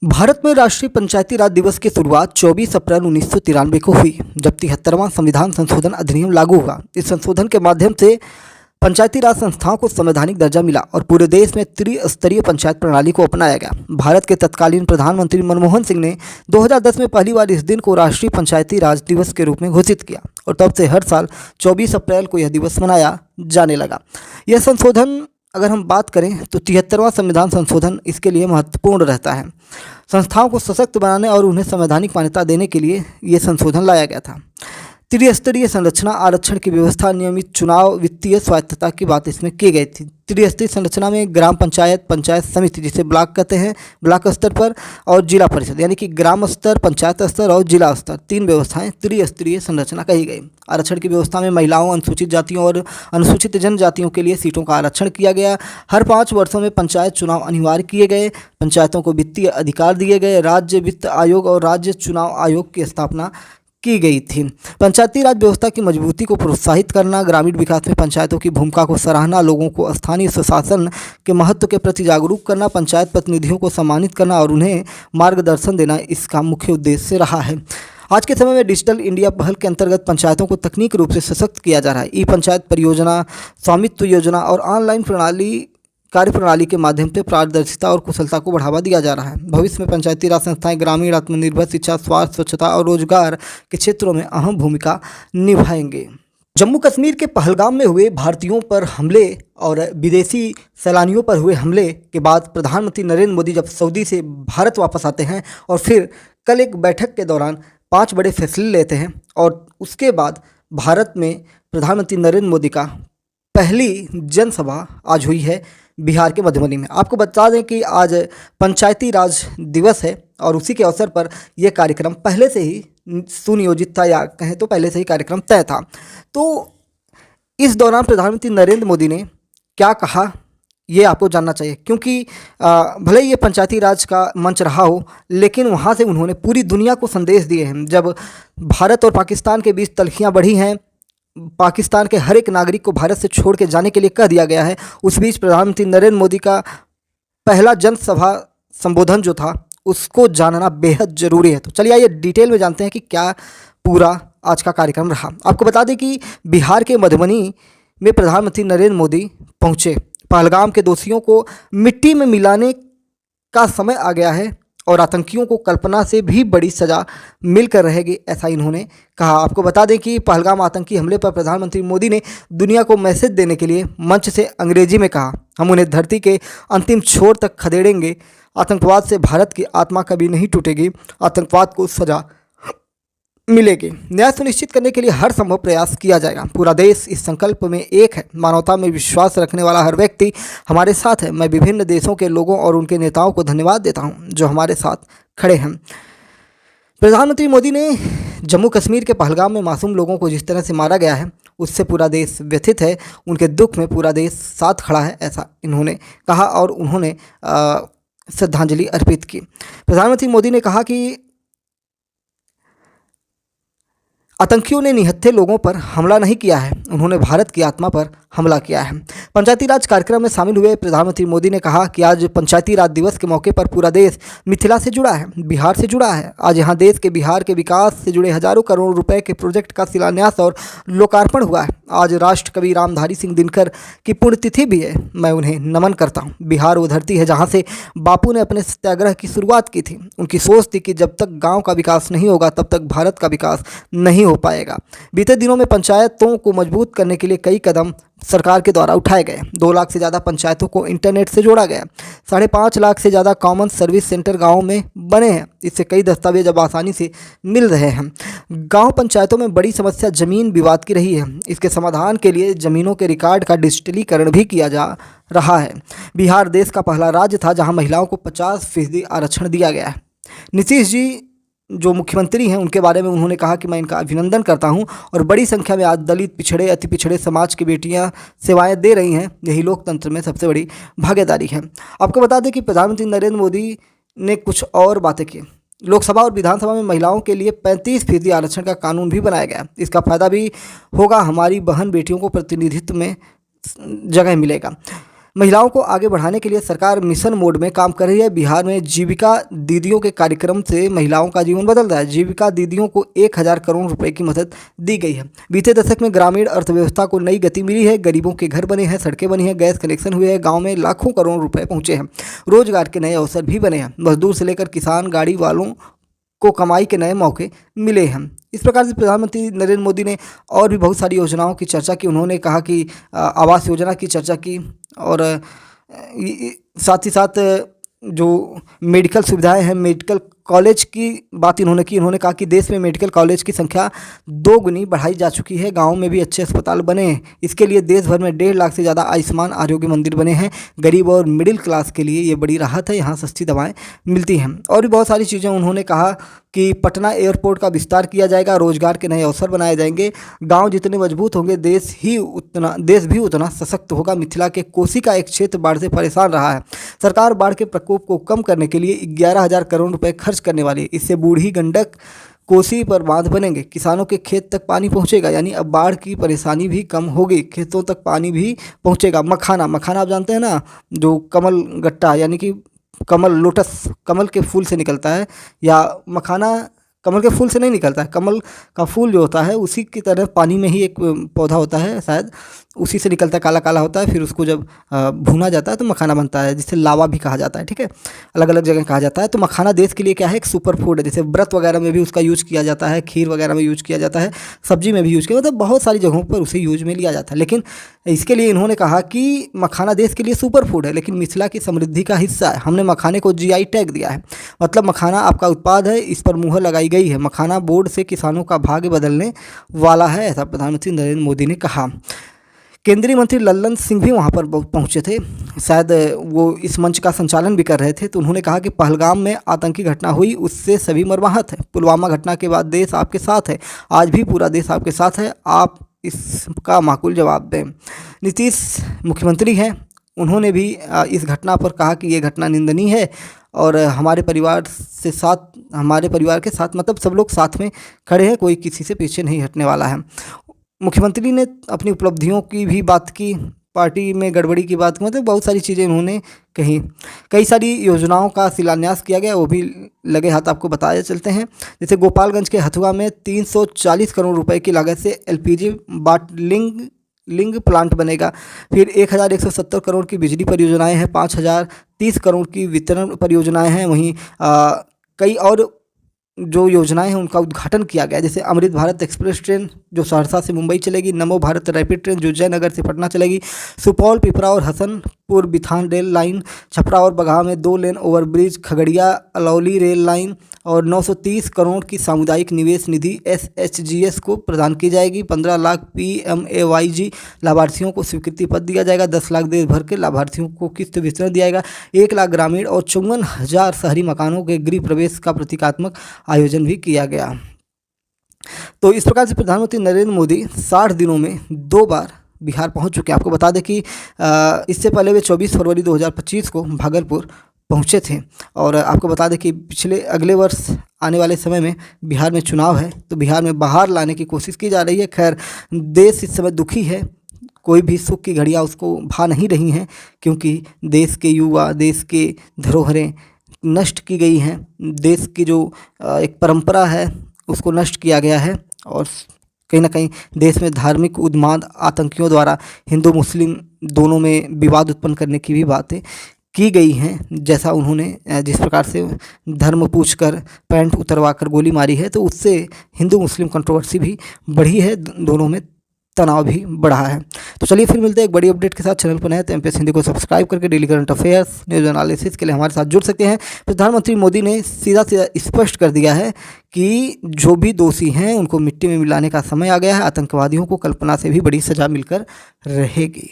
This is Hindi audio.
भारत में राष्ट्रीय पंचायती राज दिवस की शुरुआत 24 अप्रैल 1993 को हुई, जब 73वां संविधान संशोधन अधिनियम लागू हुआ। इस संशोधन के माध्यम से पंचायती राज संस्थाओं को संवैधानिक दर्जा मिला और पूरे देश में त्रिस्तरीय पंचायत प्रणाली को अपनाया गया। भारत के तत्कालीन प्रधानमंत्री मनमोहन सिंह ने 2010 में पहली बार इस दिन को राष्ट्रीय पंचायती राज दिवस के रूप में घोषित किया और तब से हर साल 24 अप्रैल को यह दिवस मनाया जाने लगा। यह संशोधन, अगर हम बात करें तो 73वां संविधान संशोधन इसके लिए महत्वपूर्ण रहता है। संस्थाओं को सशक्त बनाने और उन्हें संवैधानिक मान्यता देने के लिए ये संशोधन लाया गया था। त्रिस्तरीय संरचना, आरक्षण की व्यवस्था, नियमित चुनाव, वित्तीय स्वायत्तता की बात इसमें की गई थी। त्रिस्तरीय संरचना में ग्राम पंचायत, पंचायत समिति जिसे ब्लॉक कहते हैं, ब्लॉक स्तर पर, और जिला परिषद यानी कि ग्राम स्तर, पंचायत स्तर और जिला स्तर, तीन व्यवस्थाएं त्रिस्तरीय संरचना कही गई। आरक्षण की व्यवस्था में महिलाओं, अनुसूचित जातियों और अनुसूचित जनजातियों के लिए सीटों का आरक्षण किया गया। हर 5 वर्षों में पंचायत चुनाव अनिवार्य किए गए। पंचायतों को वित्तीय अधिकार दिए गए। राज्य वित्त आयोग और राज्य चुनाव आयोग की स्थापना की गई थी। पंचायती राज व्यवस्था की मजबूती को प्रोत्साहित करना, ग्रामीण विकास में पंचायतों की भूमिका को सराहना, लोगों को स्थानीय स्वशासन के महत्व के प्रति जागरूक करना, पंचायत प्रतिनिधियों को सम्मानित करना और उन्हें मार्गदर्शन देना इसका मुख्य उद्देश्य रहा है। आज के समय में डिजिटल इंडिया पहल के अंतर्गत पंचायतों को तकनीक रूप से सशक्त किया जा रहा है। ई पंचायत परियोजना, स्वामित्व योजना और ऑनलाइन कार्यप्रणाली के माध्यम से पारदर्शिता और कुशलता को बढ़ावा दिया जा रहा है। भविष्य में पंचायती राज संस्थाएं ग्रामीण आत्मनिर्भर शिक्षा, स्वास्थ्य, स्वच्छता और रोजगार के क्षेत्रों में अहम भूमिका निभाएंगे। जम्मू कश्मीर के पहलगाम में हुए भारतीयों पर हमले और विदेशी सैलानियों पर हुए हमले के बाद प्रधानमंत्री नरेंद्र मोदी जब सऊदी से भारत वापस आते हैं और फिर कल एक बैठक के दौरान 5 बड़े फैसले लेते हैं और उसके बाद भारत में प्रधानमंत्री नरेंद्र मोदी का पहली जनसभा आज हुई है बिहार के मधुबनी में। आपको बता दें कि आज पंचायती राज दिवस है और उसी के अवसर पर यह कार्यक्रम पहले से ही सुनियोजित था, या कहें तो पहले से ही कार्यक्रम तय था। तो इस दौरान प्रधानमंत्री नरेंद्र मोदी ने क्या कहा ये आपको जानना चाहिए, क्योंकि भले ही ये पंचायती राज का मंच रहा हो, लेकिन वहाँ से उन्होंने पूरी दुनिया को संदेश दिए हैं। जब भारत और पाकिस्तान के बीच तल्खियाँ बढ़ी हैं, पाकिस्तान के हर एक नागरिक को भारत से छोड़ के जाने के लिए कह दिया गया है, उस बीच प्रधानमंत्री नरेंद्र मोदी का पहला जनसभा संबोधन जो था उसको जानना बेहद ज़रूरी है। तो चलिए आइए डिटेल में जानते हैं कि क्या पूरा आज का कार्यक्रम रहा। आपको बता दें कि बिहार के मधुबनी में प्रधानमंत्री नरेंद्र मोदी पहुँचे। पहलगाम के दोषियों को मिट्टी में मिलाने का समय आ गया है और आतंकियों को कल्पना से भी बड़ी सज़ा मिलकर रहेगी, ऐसा इन्होंने कहा। आपको बता दें कि पहलगाम आतंकी हमले पर प्रधानमंत्री मोदी ने दुनिया को मैसेज देने के लिए मंच से अंग्रेजी में कहा, हम उन्हें धरती के अंतिम छोर तक खदेड़ेंगे। आतंकवाद से भारत की आत्मा कभी नहीं टूटेगी। आतंकवाद को सज़ा मिलेगी। न्याय सुनिश्चित करने के लिए हर संभव प्रयास किया जाएगा। पूरा देश इस संकल्प में एक है। मानवता में विश्वास रखने वाला हर व्यक्ति हमारे साथ है। मैं विभिन्न देशों के लोगों और उनके नेताओं को धन्यवाद देता हूं जो हमारे साथ खड़े हैं। प्रधानमंत्री मोदी ने जम्मू कश्मीर के पहलगाम में मासूम लोगों को जिस तरह से मारा गया है उससे पूरा देश व्यथित है। उनके दुख में पूरा देश साथ खड़ा है, ऐसा इन्होंने कहा और उन्होंने श्रद्धांजलि अर्पित की। प्रधानमंत्री मोदी ने कहा कि आतंकियों ने निहत्थे लोगों पर हमला नहीं किया है, उन्होंने भारत की आत्मा पर हमला किया है। पंचायती राज कार्यक्रम में शामिल हुए प्रधानमंत्री मोदी ने कहा कि आज पंचायती राज दिवस के मौके पर पूरा देश मिथिला से जुड़ा है, बिहार से जुड़ा है। आज यहाँ देश के बिहार के विकास से जुड़े हजारों करोड़ रुपए के प्रोजेक्ट का शिलान्यास और लोकार्पण हुआ है। आज राष्ट्रकवि रामधारी सिंह दिनकर की पुण्यतिथि भी है, मैं उन्हें नमन करता हूँ। बिहार वो धरती है जहाँ से बापू ने अपने सत्याग्रह की शुरुआत की थी। उनकी सोच थी कि जब तक गाँव का विकास नहीं होगा तब तक भारत का विकास नहीं हो पाएगा। बीते दिनों में पंचायतों को मजबूत करने के लिए कई कदम सरकार के द्वारा उठाए गए। 2 लाख से ज़्यादा पंचायतों को इंटरनेट से जोड़ा गया। 5.5 लाख से ज़्यादा कॉमन सर्विस सेंटर गाँव में बने हैं। इससे कई दस्तावेज अब आसानी से मिल रहे हैं। गांव पंचायतों में बड़ी समस्या जमीन विवाद की रही है। इसके समाधान के लिए ज़मीनों के रिकॉर्ड का डिजिटलीकरण भी किया जा रहा है। बिहार देश का पहला राज्य था जहाँ महिलाओं को 50% आरक्षण दिया गया है। नीतीश जी जो मुख्यमंत्री हैं उनके बारे में उन्होंने कहा कि मैं इनका अभिनंदन करता हूं और बड़ी संख्या में आज दलित, पिछड़े, अति पिछड़े समाज की बेटियां सेवाएं दे रही हैं। यही लोकतंत्र में सबसे बड़ी भागीदारी है। आपको बता दें कि प्रधानमंत्री नरेंद्र मोदी ने कुछ और बातें की। लोकसभा और विधानसभा में महिलाओं के लिए 35% आरक्षण का कानून भी बनाया गया। इसका फायदा भी होगा, हमारी बहन बेटियों को प्रतिनिधित्व में जगह मिलेगा। महिलाओं को आगे बढ़ाने के लिए सरकार मिशन मोड में काम कर रही है। बिहार में जीविका दीदियों के कार्यक्रम से महिलाओं का जीवन बदल रहा है। जीविका दीदियों को 1000 करोड़ रुपए की मदद दी गई है। बीते दशक में ग्रामीण अर्थव्यवस्था को नई गति मिली है। गरीबों के घर बने हैं, सड़कें बनी हैं, गैस कनेक्शन हुए हैं, गाँव में लाखों करोड़ रुपये पहुँचे हैं, रोजगार के नए अवसर भी बने हैं, मजदूर से लेकर किसान, गाड़ी वालों को कमाई के नए मौके मिले हैं। इस प्रकार से प्रधानमंत्री नरेंद्र मोदी ने और भी बहुत सारी योजनाओं की चर्चा की। उन्होंने कहा कि आवास योजना की चर्चा की और साथ ही साथ जो मेडिकल सुविधाएं हैं, मेडिकल कॉलेज की बात इन्होंने की। इन्होंने कहा कि देश में मेडिकल कॉलेज की संख्या 2 गुनी बढ़ाई जा चुकी है। गाँव में भी अच्छे अस्पताल बने हैं। इसके लिए देश भर में 1.5 लाख से ज़्यादा आयुष्मान आरोग्य मंदिर बने हैं। गरीब और मिडिल क्लास के लिए ये बड़ी राहत है, यहाँ सस्ती दवाएं मिलती हैं। और भी बहुत सारी चीज़ें उन्होंने कहा कि पटना एयरपोर्ट का विस्तार किया जाएगा, रोजगार के नए अवसर बनाए जाएंगे। गांव जितने मजबूत होंगे देश भी उतना सशक्त होगा। मिथिला के कोसी का एक क्षेत्र बाढ़ से परेशान रहा है। सरकार बाढ़ के प्रकोप को कम करने के लिए 11,000 करोड़ रुपए खर्च करने वाली है। इससे बूढ़ी गंडक कोसी पर बांध बनेंगे, किसानों के खेत तक पानी पहुंचेगा, यानी अब बाढ़ की परेशानी भी कम होगी, खेतों तक पानी भी पहुंचेगा। मखाना आप जानते हैं ना, जो कमल गट्टा यानी कि कमल, लोटस कमल के फूल से निकलता है, या मखाना कमल के फूल से नहीं निकलता है। कमल का फूल जो होता है उसी की तरह पानी में ही एक पौधा होता है, शायद उसी से निकलता है, काला काला होता है। फिर उसको जब भुना जाता है तो मखाना बनता है, जिसे लावा भी कहा जाता है। ठीक है, अलग अलग जगह कहा जाता है। तो मखाना देश के लिए क्या है, एक सुपर फूड है। जैसे व्रत वगैरह में भी उसका यूज़ किया जाता है, खीर वगैरह में यूज़ किया जाता है, सब्जी में भी यूज़ किया, मतलब बहुत सारी जगहों पर उसे यूज में लिया जाता है। लेकिन इसके लिए इन्होंने कहा कि मखाना देश के लिए सुपर फूड है, लेकिन मिथिला की समृद्धि का हिस्सा है। हमने मखाने को GI टैग दिया है, मतलब मखाना आपका उत्पाद है, इस पर मुहर लगाई गई है। मखाना बोर्ड से किसानों का भाग्य बदलने वाला है, ऐसा प्रधानमंत्री नरेंद्र मोदी ने कहा। केंद्रीय मंत्री लल्लन सिंह भी वहाँ पर पहुँचे थे, शायद वो इस मंच का संचालन भी कर रहे थे। तो उन्होंने कहा कि पहलगाम में आतंकी घटना हुई, उससे सभी मर्माहत है। पुलवामा घटना के बाद देश आपके साथ है, आज भी पूरा देश आपके साथ है, आप इसका माकूल जवाब दें। नीतीश मुख्यमंत्री हैं, उन्होंने भी इस घटना पर कहा कि ये घटना निंदनीय है और हमारे परिवार के साथ, मतलब सब लोग साथ में खड़े हैं, कोई किसी से पीछे नहीं हटने वाला है। मुख्यमंत्री ने अपनी उपलब्धियों की भी बात की, पार्टी में गड़बड़ी की बात की, मतलब बहुत सारी चीज़ें उन्होंने कही। कई सारी योजनाओं का शिलान्यास किया गया, वो भी लगे हाथ आपको बताए चलते हैं। जैसे गोपालगंज के हथुआ में 340 करोड़ रुपए की लागत से LPG बॉटलिंग प्लांट बनेगा। फिर 1170 करोड़ की बिजली परियोजनाएं हैं, 5030 करोड़ की वितरण परियोजनाएं हैं। वहीं कई और जो योजनाएं हैं उनका उद्घाटन किया गया, जैसे अमृत भारत एक्सप्रेस ट्रेन जो सहरसा से मुंबई चलेगी, नमो भारत रैपिड ट्रेन जो जयनगर से पटना चलेगी, सुपौल, पिपरा और हसनपुर बिथान रेल लाइन, छपरा और बगहा में 2 lane overbridge, Khagaria Alauli rail line, और 930 करोड़ की सामुदायिक निवेश निधि SHGS को प्रदान की जाएगी। 15 लाख PMAYG लाभार्थियों को स्वीकृति पत्र दिया जाएगा। 10 लाख देश भर के लाभार्थियों को किस्त वितरण दिया जाएगा। 1 लाख ग्रामीण और 54,000 शहरी मकानों के गृह प्रवेश का प्रतीकात्मक आयोजन भी किया गया। तो इस प्रकार से प्रधानमंत्री नरेंद्र मोदी 60 दिनों में 2 बार बिहार पहुंच चुके हैं। आपको बता दें कि इससे पहले वे 24 फरवरी 2025 को भागलपुर पहुंचे थे। और आपको बता दें कि अगले वर्ष आने वाले समय में बिहार में चुनाव है, तो बिहार में बाहर लाने की कोशिश की जा रही है। खैर, देश इस समय दुखी है, कोई भी सुख की घड़ियाँ उसको भा नहीं रही हैं, क्योंकि देश के युवा, देश के धरोहरें नष्ट की गई हैं। देश की जो एक परंपरा है उसको नष्ट किया गया है, और कहीं ना कहीं देश में धार्मिक उन्माद आतंकियों द्वारा हिंदू मुस्लिम दोनों में विवाद उत्पन्न करने की भी बातें की गई हैं। जैसा उन्होंने जिस प्रकार से धर्म पूछकर पैंट उतरवा कर गोली मारी है, तो उससे हिंदू मुस्लिम कंट्रोवर्सी भी बढ़ी है, दोनों में तनाव भी बढ़ा है। तो चलिए फिर मिलते हैं एक बड़ी अपडेट के साथ। चैनल पर नए तो MPS हिंदी को सब्सक्राइब करके daily current affairs, news analysis के लिए हमारे साथ जुड़ सकते हैं। प्रधानमंत्री मोदी ने सीधा स्पष्ट कर दिया है कि जो भी दोषी हैं उनको मिट्टी में मिलाने का समय आ गया है। आतंकवादियों को कल्पना से भी बड़ी सज़ा मिलकर रहेगी।